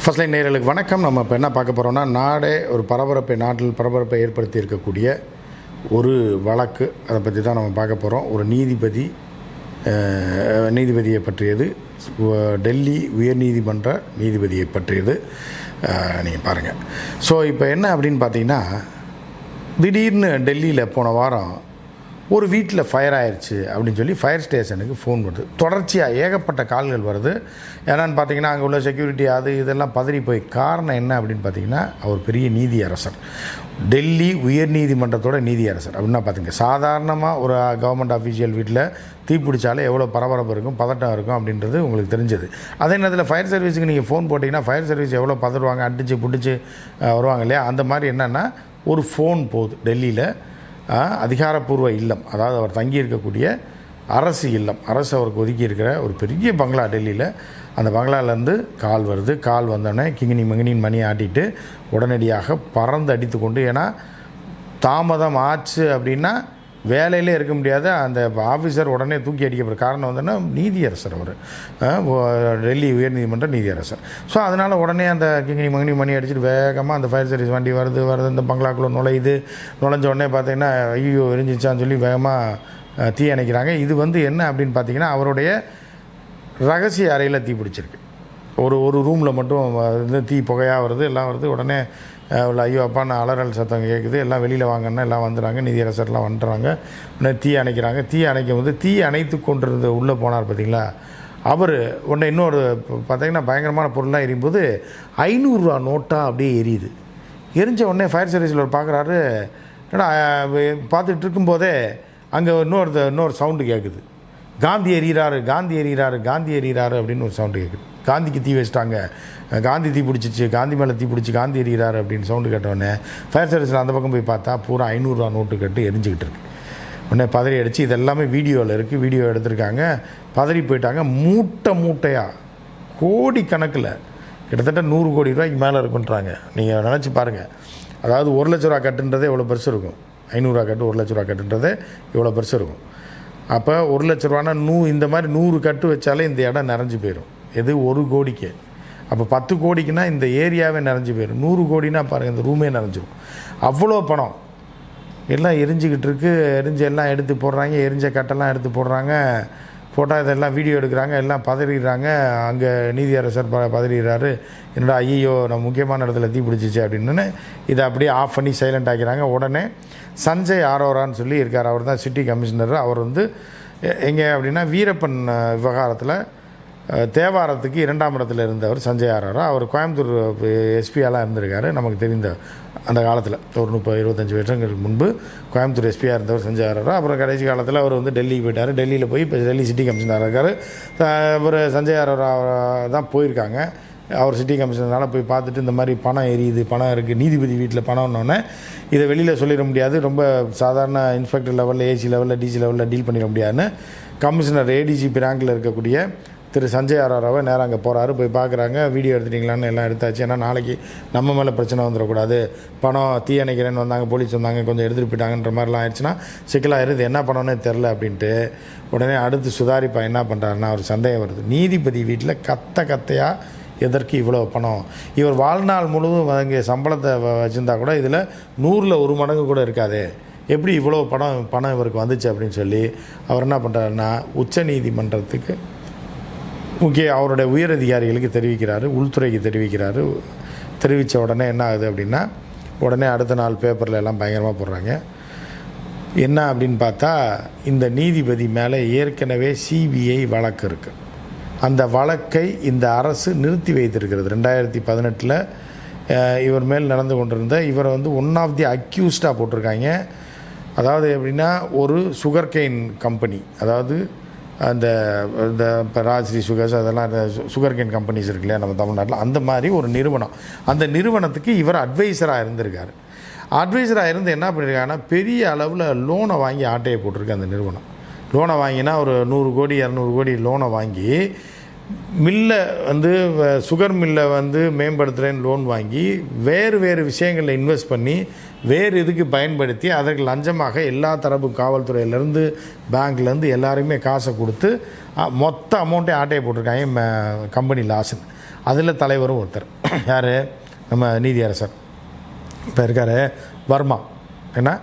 First line நேயர்களுக்கு வணக்கம். நம்ம இப்போ என்ன பார்க்க போகிறோம்னா, நாட்டில் பரபரப்பை ஏற்படுத்தி இருக்கக்கூடிய ஒரு வழக்கு, அதை பற்றி தான் நம்ம பார்க்க போகிறோம். ஒரு நீதிபதியை பற்றியது, டெல்லி உயர்நீதிமன்ற நீதிபதியை பற்றியது. நீங்கள் பாருங்கள். ஸோ இப்போ என்ன அப்படின்னு பார்த்தீங்கன்னா, திடீர்னு டெல்லியில் போன வாரம் ஒரு வீட்டில் ஃபயர் ஆயிடுச்சு அப்படின்னு சொல்லி ஃபயர் ஸ்டேஷனுக்கு ஃபோன் வருது. தொடர்ச்சியாக ஏகப்பட்ட கால்கள் வருது. ஏன்னான்னு பார்த்தீங்கன்னா, அங்கே உள்ள செக்யூரிட்டி இதெல்லாம் பதறி போய். காரணம் என்ன அப்படின்னு பார்த்தீங்கன்னா, அவர் பெரிய நீதியரசர், டெல்லி உயர்நீதிமன்றத்தோட நீதியரசர். அப்படின்னா பார்த்துங்க, சாதாரணமாக ஒரு கவர்மெண்ட் அஃபீஷியல் வீட்டில் தீப்பிடிச்சாலே எவ்வளோ பரபரப்பு இருக்கும், பதட்டம் இருக்கும் அப்படின்றது உங்களுக்கு தெரிஞ்சது. அதே நேரத்தில் ஃபயர் சர்வீஸுக்கு நீங்கள் ஃபோன் போட்டிங்கன்னா ஃபயர் சர்வீஸ் எவ்வளோ பதறுவாங்க, அடித்து பிடிச்சி வருவாங்க இல்லையா? அந்த மாதிரி என்னென்னா, ஒரு ஃபோன் போகுது டெல்லியில். அதிகாரப்பூர்வ இல்லம், அதாவது அவர் தங்கியிருக்கக்கூடிய அரசு இல்லம், அரசு அவருக்கு ஒதுக்கி இருக்கிற ஒரு பெரிய பங்களா டெல்லியில். அந்த பங்களாலேருந்து கால் வருது. கால் வந்தோடனே கிங்கினி மங்கினின்னு மணி ஆட்டிட்டு உடனடியாக பறந்து அடித்து கொண்டு, ஏன்னா தாமதம் ஆச்சு அப்படின்னா வேலையிலே இருக்க முடியாது. அந்த ஆஃபீஸர் உடனே தூக்கி அடிக்கப்படுற காரணம் வந்தோன்னா, நீதியரசர் அவர், டெல்லி உயர்நீதிமன்ற நீதியரசர். ஸோ அதனால் உடனே அந்த கிங்கினி மங்கினி மணி அடிச்சுட்டு வேகமாக அந்த ஃபயர் சர்வீஸ் வண்டி வருது. இந்த பங்களாக்குள்ளே நுழைஞ்ச உடனே பார்த்தீங்கன்னா, ஐயோ எரிஞ்சிச்சான்னு சொல்லி வேகமாக தீ அணைக்கிறாங்க. இது என்ன அப்படின்னு பார்த்தீங்கன்னா, அவருடைய ரகசிய அறையில் தீ பிடிச்சிருக்கு. ஒரு ரூமில் மட்டும் தீ புகையாக வருது, எல்லாம் வருது. உடனே ஐயோ அப்பான்னு அலறல் சத்தம் கேட்குது. எல்லாம் வெளியில் வாங்கன்னா எல்லாம் வந்துடுறாங்க, நீதியரசர்லாம் வந்துடுறாங்க. உடனே தீ அணைக்கிறாங்க. தீ அணைக்கும் போது தீ அணைத்து கொண்டிருந்த உள்ளே போனார் பார்த்தீங்களா, அவர் உடனே இன்னொரு பார்த்தீங்கன்னா பயங்கரமான பொருளாக எரியும்போது 500 ரூபா நோட்டாக அப்படியே எரியுது. எரிஞ்ச உடனே ஃபயர் சர்வீஸில் பார்க்குறாரு. ஏன்னா பார்த்துட்டு இருக்கும்போதே அங்கே இன்னொரு சவுண்டு கேட்குது. காந்தி எறிகிறாரு அப்படின்னு ஒரு சவுண்டு கேட்குது. காந்திக்கு தீ வச்சிட்டாங்க, காந்தி தீ பிடிச்சிச்சு, காந்தி மேலே தீ பிடிச்சி காந்தி எறிகிறாரு அப்படின்னு சவுண்டு கேட்டவுடனே ஃபயர் சர்வீஸில் அந்த பக்கம் போய் பார்த்தா பூரா 500 ரூபா நோட்டு கட்டு எரிஞ்சிக்கிட்டு இருக்கு. உடனே பதறி அடித்து, இதெல்லாமே வீடியோவில் இருக்குது, வீடியோ எடுத்திருக்காங்க. பதறி போயிட்டாங்க. மூட்டையாக கோடிக்கணக்கில், கிட்டத்தட்ட 100 கோடி ரூபாய்க்கு மேலே இருக்குன்றாங்க. நீங்கள் நினச்சி பாருங்கள். அதாவது 1 லட்ச ரூபா கட்டுன்றதே எவ்வளோ பெருசு இருக்கும். 500 ரூபா கட்டு 1 லட்ச ரூபா கட்டுன்றதே எவ்வளோ பெருசு இருக்கும். அப்போ 1 லட்ச ரூபானா இந்த மாதிரி 100 கட்டு வச்சாலே இந்த இடம் நிறைஞ்சு போயிடும். எது 1 கோடிக்கு. அப்போ 10 கோடிக்குன்னா இந்த ஏரியாவே நிறைஞ்சு போயிடும். 100 கோடினா பாருங்கள், இந்த ரூமே நிறைஞ்சிடும். அவ்வளோ பணம் எல்லாம் எரிஞ்சிக்கிட்டு இருக்கு. எல்லாம் எடுத்து போடுறாங்க, எரிஞ்ச கட்டெல்லாம் எடுத்து போடுறாங்க. போட்டால் இதெல்லாம் வீடியோ எடுக்கிறாங்க, எல்லாம் பதறிடுறாங்க. அங்கே நீதியரசர் பதறிடுறாரு. என்னடா ஐயோ நம்ம முக்கியமான இடத்துல தீ பிடிச்சிச்சு அப்படின்னு இதை அப்படியே ஆஃப் பண்ணி சைலண்ட் ஆக்கிறாங்க. உடனே சஞ்சய் அரோரான்னு சொல்லி இருக்கார். அவர் தான் சிட்டி கமிஷனர். அவர் எங்கே அப்படின்னா, வீரப்பன் விவகாரத்தில் தேவாரத்துக்கு 2ஆம் இடத்துல இருந்தவர் சஞ்சய் அரோரா. அவர் கோயம்புத்தூர் எஸ்பியாலாம் இருந்திருக்காரு. நமக்கு தெரிந்த அந்த காலத்தில் ஒரு 30-25 வருஷங்களுக்கு முன்பு கோயம்புத்தூர் எஸ்பியாக இருந்தவர் சஞ்சய் அரோரா. அப்புறம் கடைசி காலத்தில் அவர் டெல்லிக்கு போயிட்டார். டெல்லியில் போய் இப்போ டெல்லி சிட்டி கமிஷனராக இருக்கார். அவர் சஞ்சய் அரோரா தான் போயிருக்காங்க. அவர் சிட்டி கமிஷனரால் போய் பார்த்துட்டு, இந்த மாதிரி பணம் எரியுது, பணம் இருக்குது, நீதிபதி வீட்டில் பணம்னோடனே இதை வெளியில் சொல்லிட முடியாது, ரொம்ப சாதாரண இன்ஸ்பெக்டர் லெவலில், ஏசி லெவலில், டிசி லெவலில் டீல் பண்ணிட முடியாதுன்னு கமிஷனர் ஏடிஜிபி ரேங்கில் இருக்கக்கூடிய திரு சஞ்சய் அரோராவை நேராக அங்கே போகிறாரு. போய் பார்க்குறாங்க. வீடியோ எடுத்துட்டிங்களான்னு எல்லாம் எடுத்தாச்சு. ஏன்னா நாளைக்கு நம்ம மேலே பிரச்சனை வந்துடக்கூடாது. பணம் தீ அணைக்கிறேன்னு வந்தாங்க, போலீஸ் வந்தாங்க, கொஞ்சம் எடுத்துகிட்டு போயிட்டாங்கன்ற மாதிரிலாம் ஆயிடுச்சுன்னா சிக்கலாகிடுது. என்ன பண்ணோன்னே தெரில அப்படின்ட்டு உடனே அடுத்து சுதாரிப்பா என்ன பண்ணுறாருன்னா, ஒரு சந்தேகம் வருது. நீதிபதி வீட்டில் கத்தையாக எதற்கு இவ்வளோ பணம்? இவர் வாழ்நாள் முழுவதும் அங்கே சம்பளத்தை வச்சுருந்தா கூட இதில் 100ல் 1 மடங்கு கூட இருக்காது. எப்படி இவ்வளோ பணம் இவருக்கு வந்துச்சு அப்படின்னு சொல்லி அவர் என்ன பண்ணுறாருன்னா, உச்ச நீதிமன்றத்துக்கு அவருடைய உயரதிகாரிகளுக்கு தெரிவிக்கிறாரு, உள்துறைக்கு தெரிவிக்கிறாரு. தெரிவித்த உடனே என்ன ஆகுது அப்படின்னா, உடனே அடுத்த நாள் பேப்பரில் எல்லாம் பயங்கரமாக போடுறாங்க. என்ன அப்படின்னு பார்த்தா, இந்த நீதிபதி மேலே ஏற்கனவே சிபிஐ வழக்கு இருக்குது. அந்த வழக்கை இந்த அரசு நிறுத்தி வைத்திருக்கிறது. 2018 இவர் மேல் நடந்து கொண்டிருந்த இவரை ஒன் ஆஃப் தி அக்யூஸ்டாக போட்டிருக்காங்க. அதாவது எப்படின்னா, ஒரு சுகர்கெயின் கம்பெனி, அதாவது அந்த இப்போ ராஜ்ஸ்ரீ சுகர்ஸ், அதெல்லாம் சுகர்கெயின் கம்பெனிஸ் இருக்கு இல்லையா நம்ம தமிழ்நாட்டில், அந்த மாதிரி ஒரு நிறுவனம். அந்த நிறுவனத்துக்கு இவர் அட்வைசராக இருந்திருக்கார். அட்வைசராக இருந்து என்ன பண்ணியிருக்காங்கன்னா, பெரிய அளவில் லோனை வாங்கி ஆட்டையை போட்டிருக்கு அந்த நிறுவனம். லோனை வாங்கினா ஒரு 100 கோடி 200 கோடி லோனை வாங்கி மில்லை சுகர் மில்லை மேம்படுத்துகிறேன்னு லோன் வாங்கி வேறு விஷயங்களில் இன்வெஸ்ட் பண்ணி வேறு இதுக்கு பயன்படுத்தி அதற்கு லஞ்சமாக எல்லா தரப்பு காவல்துறையிலேருந்து பேங்க்லேருந்து எல்லாருமே காசை கொடுத்து மொத்த அமௌண்ட்டே ஆட்டையை போட்டிருக்காங்க கம்பெனி லாஸ்ன்னு. அதில் தலைவரும் ஒருத்தர். யார் நம்ம நீதியரசர் இப்போ இருக்கார் வர்மா, ஏன்னா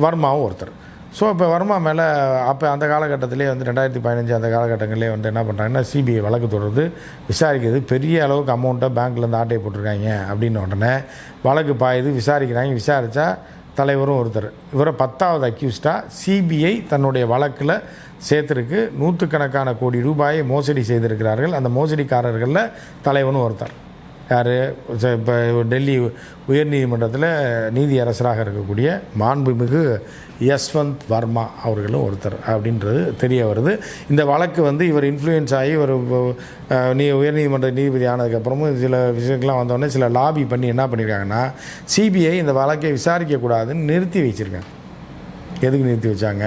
வர்மாவும் ஒருத்தர். ஸோ இப்போ வர்மா மேலே அப்போ அந்த காலகட்டத்திலே வந்து 2015 அந்த காலகட்டங்களிலே வந்து என்ன பண்ணுறாங்கன்னா சிபிஐ வழக்கு தொடர்ந்து விசாரிக்கிறது. பெரிய அளவுக்கு அமௌண்ட்டை பேங்க்லேருந்து ஆட்டையை போட்டிருக்காங்க அப்படின்னு உடனே வழக்கு பாயுது, விசாரிக்கிறாங்க. விசாரித்தா தலைவரும் ஒருத்தர், இவரை 10வது அக்யூஸ்டாக சிபிஐ தன்னுடைய வழக்கில் சேர்த்துருக்கு. நூற்றுக்கணக்கான கோடி ரூபாயை மோசடி செய்திருக்கிறார்கள். அந்த மோசடிக்காரர்களில் தலைவனும் ஒருத்தர். யார்? இப்போ டெல்லி உயர்நீதிமன்றத்தில் நீதியரசராக இருக்கக்கூடிய மாண்புமிகு யஸ்வந்த் வர்மா அவர்களும் ஒருத்தர் அப்படின்றது தெரிய வருது. இந்த வழக்கு வந்து இவர் இன்ஃப்ளூயன்ஸ் ஆகி ஒரு உயர்நீதிமன்ற நீதிபதி ஆனதுக்கப்புறமும் சில விஷயங்கள்லாம் வந்தோடனே சில லாபி பண்ணி என்ன பண்ணியிருக்காங்கன்னா சிபிஐ இந்த வழக்கை விசாரிக்கக்கூடாதுன்னு நிறுத்தி வச்சுருக்காங்க. எதுக்கு நிறுத்தி வச்சாங்க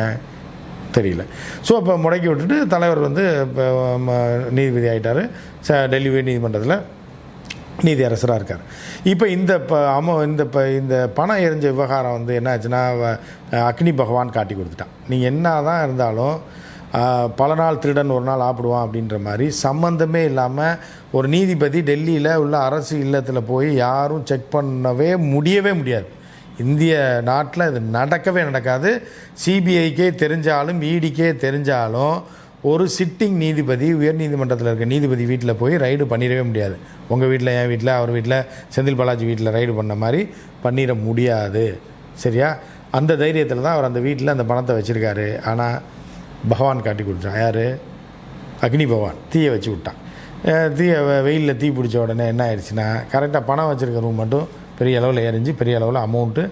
தெரியல. ஸோ அப்போ முடக்கி விட்டுட்டு தலைவர் வந்து இப்போ நீதிபதி ஆகிட்டார். டெல்லி உயர்நீதிமன்றத்தில் நீதியரசராக இருக்கார். இப்போ இந்த பணம் எரிஞ்ச விவகாரம் வந்து என்ன ஆச்சுன்னா அக்னி பகவான் காட்டி கொடுத்துட்டான். நீங்கள் என்ன தான் இருந்தாலும் பல நாள் திருடன் ஒரு நாள் ஆப்பிடுவான் அப்படின்ற மாதிரி சம்மந்தமே இல்லாமல் ஒரு நீதிபதி டெல்லியில் உள்ள அரசு இல்லத்தில் போய் யாரும் செக் பண்ணவே முடியாது. இந்திய நாட்டில் இது நடக்கவே நடக்காது. சிபிஐக்கே தெரிஞ்சாலும் இடிக்கே தெரிஞ்சாலும் ஒரு சிட்டிங் நீதிபதி உயர்நீதிமன்றத்தில் இருக்க நீதிபதி வீட்டில் போய் ரைடு பண்ணிடவே முடியாது. உங்கள் வீட்டில், என் வீட்டில், அவர் வீட்டில், செந்தில் பாலாஜி வீட்டில் ரைடு பண்ண மாதிரி பண்ணிட முடியாது. சரியா? அந்த தைரியத்தில் தான் அவர் அந்த வீட்டில் அந்த பணத்தை வச்சுருக்காரு. ஆனால் பகவான் காட்டி கொடுத்தான். யார்? அக்னி பகவான் தீயை வச்சு விட்டான். வெயிலில் தீ பிடிச்ச உடனே என்ன ஆயிடுச்சுன்னா கரெக்டாக பணம் வச்சுருக்க ரூம் மட்டும் பெரிய அளவில் எரிஞ்சு பெரிய அளவில் அமௌண்ட்டு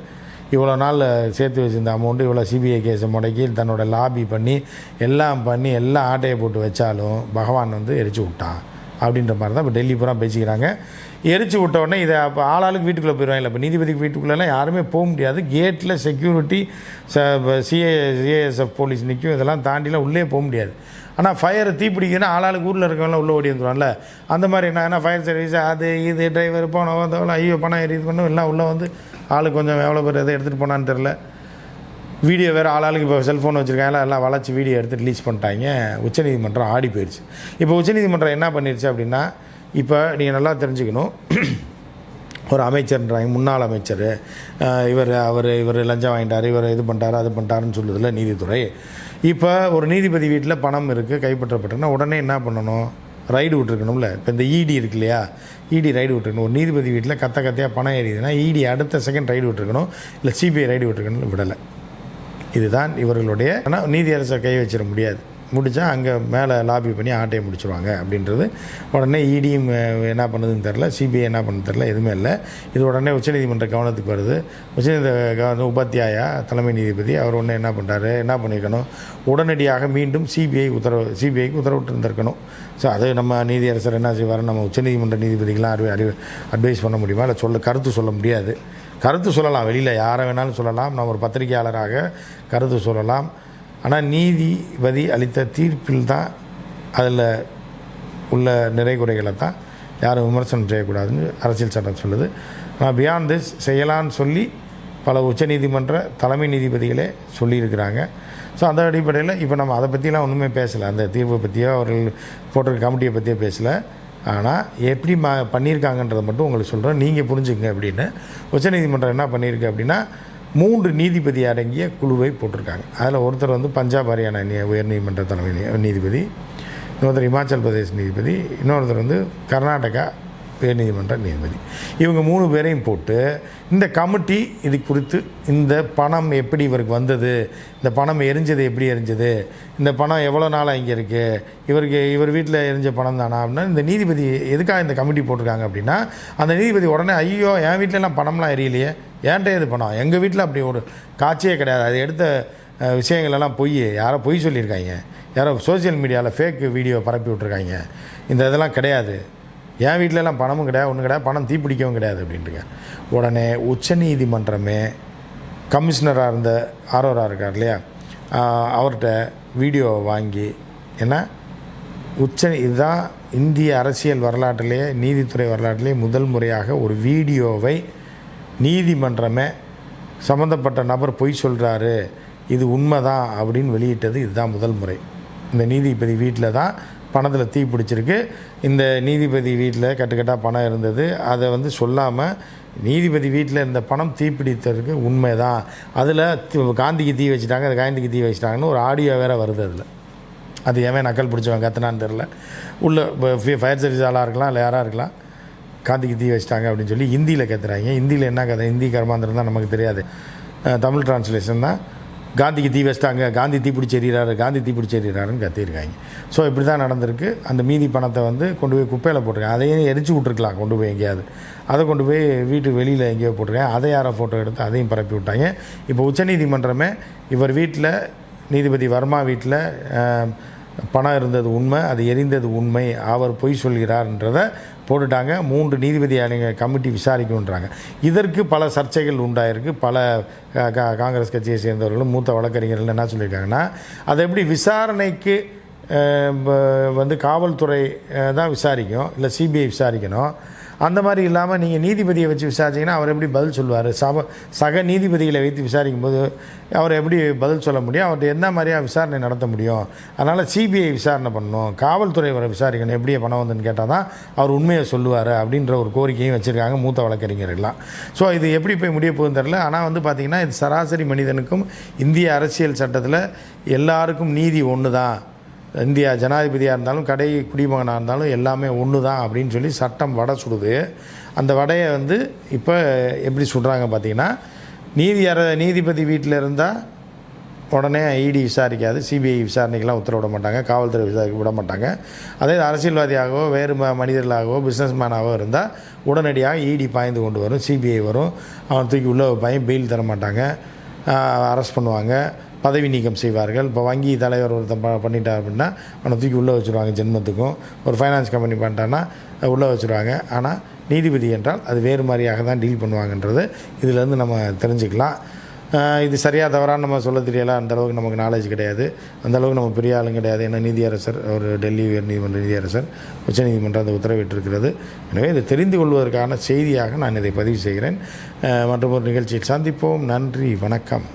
இவ்வளோ நாள் சேர்த்து வச்சுருந்த அமௌண்ட்டு இவ்வளோ சிபிஐ கேஸை முடக்கி தன்னோட லாபி பண்ணி எல்லாம் ஆட்டையை போட்டு வச்சாலும் பகவான் வந்து எரிச்சு விட்டான் அப்படின்ற மாதிரி தான் இப்போ டெல்லி பூரா பேசிக்கிறாங்க. எரிச்சு விட்ட உடனே இதை அப்போ ஆளாளுக்கு வீட்டுக்குள்ளே போயிடுவாங்க. இப்போ நீதிபதிக்கு வீட்டுக்குள்ளெல்லாம் யாருமே போக முடியாது. கேட்டில் செக்யூரிட்டி சிஏஎஸ்எஃப் போலீஸ் நிற்கும். இதெல்லாம் தாண்டிலாம் உள்ளே போக முடியாது. ஆனால் ஃபயர் தீப்பிடிக்குதுன்னா ஆளாளுக்கு ஊரில் இருக்கவங்களாம் உள்ளே ஓடி வந்துடுவான்ல. அந்த மாதிரி என்ன ஃபயர் சர்வீஸ் அது இது டிரைவர் போனவங்க ஐயோ பணம் எரியுது பண்ணும் எல்லாம் உள்ளே வந்து ஆளுக்கு கொஞ்சம் எவ்வளோ பேர் எதை எடுத்துகிட்டு போனான்னு தெரில. வீடியோ வேறு ஆளாளுக்கு இப்போ செல்ஃபோன் வச்சுருக்காங்க, எல்லாம் வளைச்சி வீடியோ எடுத்து ரிலீஸ் பண்ணிட்டாங்க. உச்சநீதிமன்றம் ஆடி போயிடுச்சு. இப்போ உச்சநீதிமன்றம் என்ன பண்ணிடுச்சு அப்படின்னா, இப்போ நீங்கள் நல்லா தெரிஞ்சுக்கணும், ஒரு அமைச்சர்ன்றாங்க, முன்னாள் அமைச்சர் இவர் லஞ்சம் வாங்கிட்டார், இவர் இது பண்ணிட்டார் அது பண்ணிட்டாருன்னு சொல்லுதில்ல நீதித்துறை. இப்போ ஒரு நீதிபதி வீட்டில் பணம் இருக்குது கைப்பற்றப்பட்டதுன்னா உடனே என்ன பண்ணணும்? ரைடு விட்டுருக்கணும்ல. இப்போ இந்த இடி இருக்கு இல்லையா, இடி ரைடு விட்டுருக்கணும். ஒரு நீதிபதி வீட்டில் கத்தையாக பணம் ஏறிதுன்னா இடி அடுத்த செகண்ட் ரைடு விட்டுருக்கணும், இல்லை சிபிஐ ரைடு விட்டுருக்கணும். விடலை. இதுதான் இவர்களுடைய. ஆனால் நீதியரசர் கை வச்சிட முடியாது. முடித்தா அங்கே மேலே லாபி பண்ணி ஆட்டையை முடிச்சுருவாங்க அப்படின்றது. உடனே இடியும் என்ன பண்ணுதுன்னு தெரில, சிபிஐ என்ன பண்ணுறது தெரில, எதுவுமே இல்லை. இது உடனே உச்சநீதிமன்ற கவனத்துக்கு வருது. உச்சநீதிமன்ற உபாத்தியாயா தலைமை நீதிபதி அவர் ஒன்று என்ன பண்ணுறாரு, என்ன பண்ணியிருக்கணும், உடனடியாக மீண்டும் சிபிஐக்கு உத்தரவிட்டு இருந்திருக்கணும். ஸோ அது நம்ம நீதியரசர் என்ன செய்வார், நம்ம உச்சநீதிமன்ற நீதிபதிகளாம் அட்வைஸ் பண்ண முடியுமா, இல்லை கருத்து சொல்ல முடியாது. கருத்து சொல்லலாம், வெளியில் யாரை வேணாலும் சொல்லலாம், நம்ம ஒரு பத்திரிகையாளராக கருத்து சொல்லலாம். ஆனால் நீதிபதி அளித்த தீர்ப்பில் தான் அதில் உள்ள நிறைகுறைகளை தான் யாரும் விமர்சனம் செய்யக்கூடாதுன்னு அரசியல் சட்டம் சொல்லுது. ஆனால் பியாண்ட் திஸ் செய்யலான்னு சொல்லி பல உச்சநீதிமன்ற தலைமை நீதிபதிகளே சொல்லியிருக்கிறாங்க. ஸோ அந்த அடிப்படையில் இப்போ நம்ம அதை பற்றிலாம் ஒன்றுமே பேசலை. அந்த தீர்ப்பை பற்றியோ அவர்கள் போட்டிருக்க கமிட்டியை பற்றியோ பேசலை. ஆனால் எப்படி பண்ணியிருக்காங்கன்றதை மட்டும் உங்களுக்கு சொல்கிறேன், நீங்கள் புரிஞ்சுங்க அப்படின்னு. உச்சநீதிமன்றம் என்ன பண்ணியிருக்கு அப்படின்னா 3 நீதிபதி அடங்கிய குழுவை போட்டிருக்காங்க. அதில் ஒருத்தர் வந்து பஞ்சாப் ஹரியானா உயர்நீதிமன்ற தலைமை நீதிபதி, இன்னொருத்தர் இமாச்சல் பிரதேஷ் நீதிபதி, இன்னொருத்தர் வந்து கர்நாடகா உயர்நீதிமன்ற நீதிபதி. இவங்க 3 பேரையும் போட்டு இந்த கமிட்டி இது குறித்து இந்த பணம் எப்படி இவருக்கு வந்தது, இந்த பணம் எரிஞ்சது எப்படி எரிஞ்சது, இந்த பணம் எவ்வளோ நாளாக இங்கே இருக்குது, இவர் வீட்டில் எரிஞ்ச பணம் தானா அப்படின்னா இந்த நீதிபதி எதுக்காக இந்த கமிட்டி போட்டிருக்காங்க அப்படின்னா, அந்த நீதிபதி உடனே ஐயோ என் வீட்டிலலாம் பணம்லாம் எரியலையே, ஏன்ட்டே இது பணம், எங்கள் வீட்டில் அப்படி ஒரு காட்சியே கிடையாது, அது எடுத்த விஷயங்களெல்லாம் யாரோ பொய் சொல்லியிருக்காங்க, யாரோ சோசியல் மீடியாவில் ஃபேக் வீடியோ பரப்பி விட்ருக்காங்க, இந்த இதெல்லாம் கிடையாது, என் வீட்டிலலாம் பணமும் கிடையாது, ஒன்றும் கிடையாது, பணம் தீப்பிடிக்கவும் கிடையாது அப்படின்ட்டுங்க. உடனே உச்சநீதிமன்றமே கமிஷனராக இருந்த ஆரோரா இருக்கார் இல்லையா, அவர்கிட்ட வீடியோவை வாங்கி, ஏன்னா இதுதான் இந்திய அரசியல் வரலாற்றிலே நீதித்துறை வரலாற்றிலே முதல் முறையாக ஒரு வீடியோவை நீதிமன்றமே சம்மந்தப்பட்ட நபர் பொய் சொல்கிறாரு, இது உண்மைதான் அப்படின்னு வெளியிட்டது இதுதான் முதல் முறை. இந்த நீதிபதி வீட்டில் தான் பணத்தில் தீ பிடிச்சிருக்கு. இந்த நீதிபதி வீட்டில் கட்டுக்கட்டாக பணம் இருந்தது. அதை வந்து சொல்லாமல் நீதிபதி வீட்டில் இருந்த பணம் தீப்பிடித்ததுக்கு உண்மை தான். அதில் காந்திக்கு தீ வச்சுட்டாங்க, அது காந்திக்கு தீ வச்சுட்டாங்கன்னு ஒரு ஆடியோ வேறு வருது. அதில் அது ஏன் நக்கல் பிடிச்சவங்க கத்துனான்னு தெரில. உள்ள ஃபயர் சர்வீஸ் ஆளாக இருக்கலாம், இல்லை யாராக இருக்கலாம், காந்திக்கு தீ வச்சிட்டாங்க அப்படின்னு சொல்லி ஹிந்தியில் கத்துறாங்க. ஹிந்தியில் என்ன கதை, ஹிந்தி கர்மாந்திரம் தான் நமக்கு தெரியாது. தமிழ் டிரான்ஸ்லேஷன் தான் காந்திக்கு தீ வச்சிட்டாங்க, காந்தி தீப்பிடிச்சி எறிகிறாரு, காந்தி தீப்பிடிச்சி எறிகிறாருன்னு கத்திருக்காங்க. ஸோ இப்படி தான் நடந்திருக்கு. அந்த மீதி பணத்தை வந்து கொண்டு போய் குப்பையில் போட்டிருக்காங்க. அதையும் எரிச்சு விட்ருக்கலாம் கொண்டு போய் எங்கேயாவது. அதை கொண்டு போய் வீட்டுக்கு வெளியில் எங்கேயோ போட்டிருக்காங்க. அதை யாரோ ஃபோட்டோ எடுத்து அதையும் பரப்பி விட்டாங்க. இப்போ உச்சநீதிமன்றமே இவர் வீட்டில், நீதிபதி வர்மா வீட்டில் பணம் இருந்தது உண்மை, அது எரிந்தது உண்மை, அவர் பொய் சொல்கிறார்ன்றதை போட்டுட்டாங்க. 3 நீதிபதி கமிட்டி விசாரிக்குன்றாங்க. இதற்கு பல சர்ச்சைகள் உண்டாயிருக்கு. பல காங்கிரஸ் கட்சியை சேர்ந்தவர்களும் மூத்த வழக்கறிஞர்கள் என்ன சொல்லியிருக்காங்கன்னா, அதை எப்படி விசாரணைக்கு வந்து காவல்துறை தான் விசாரிக்கும், இல்லை சிபிஐ விசாரிக்கணும். அந்த மாதிரி இல்லாமல் நீங்கள் நீதிபதியை வச்சு விசாரிச்சிங்கன்னா அவர் எப்படி பதில் சொல்லுவார்? சக நீதிபதிகளை வைத்து விசாரிக்கும் போது அவர் எப்படி பதில் சொல்ல முடியும்? அவர்கிட்ட என்ன மாதிரியாக விசாரணை நடத்த முடியும்? அதனால் சிபிஐ விசாரணை பண்ணணும், காவல்துறை வரை விசாரிக்கணும், எப்படியே பணம் வந்துன்னு கேட்டால் தான் அவர் உண்மையை சொல்லுவார் அப்படின்ற ஒரு கோரிக்கையும் வச்சுருக்காங்க மூத்த வழக்கறிஞர்கள்லாம். ஸோ இது எப்படி போய் முடிய போகுதுன்னு தெரில. ஆனால் வந்து பார்த்திங்கன்னா இது சராசரி மனிதனுக்கும் இந்திய அரசியல் சட்டத்தில் எல்லாருக்கும் நீதி ஒன்று தான். இந்தியா ஜனாதிபதியாக இருந்தாலும் கடை குடிமகனாக இருந்தாலும் எல்லாமே ஒன்று தான் அப்படின்னு சொல்லி சட்டம் வடை சுடுது. அந்த வடையை வந்து இப்போ எப்படி சுடுறாங்க பார்த்திங்கன்னா, நீதிபதி வீட்டில் இருந்தால் உடனே இடி விசாரிக்காது, சிபிஐ விசாரணைக்கெலாம் உத்தரவிட மாட்டாங்க, காவல்துறை விசாரிக்க விட மாட்டாங்க. அதே அரசியல்வாதியாகவோ வேறு மனிதர்களாகவோ பிஸ்னஸ்மேனாகவோ இருந்தால் உடனடியாக இடி பாய்ந்து கொண்டு வரும், சிபிஐ வரும், அவன் தூக்கி உள்ள பையன் பெயில் தர மாட்டாங்க, அரெஸ்ட் பண்ணுவாங்க, பதவி நீக்கம் செய்வார்கள். இப்போ வங்கி தலைவர் ஒருத்தன் பண்ணிட்டார் அப்படின்னா அவனை தூக்கி உள்ளே வச்சுருவாங்க ஜென்மத்துக்கும். ஒரு ஃபைனான்ஸ் கம்பெனி பண்ணிட்டான்னா உள்ளே வச்சுருவாங்க. ஆனால் நீதிபதி என்றால் அது வேறு மாதிரியாக தான் டீல் பண்ணுவாங்கன்றது இதிலேருந்து நம்ம தெரிஞ்சுக்கலாம். இது சரியாக தவறான நம்ம சொல்ல தெரியல. அந்தளவுக்கு நமக்கு நாலேஜ் கிடையாது, அந்தளவுக்கு நம்ம பெரிய ஆளும் கிடையாது. ஏன்னா நீதியரசர், ஒரு டெல்லி உயர்நீதிமன்ற நீதியரசர் உச்சநீதிமன்றம் அந்த உத்தரவிட்டிருக்கிறது. எனவே இதை தெரிந்து கொள்வதற்கான செய்தியாக நான் இதை பதிவு செய்கிறேன். மற்றும் ஒரு நிகழ்ச்சியில் சந்திப்போம். நன்றி, வணக்கம்.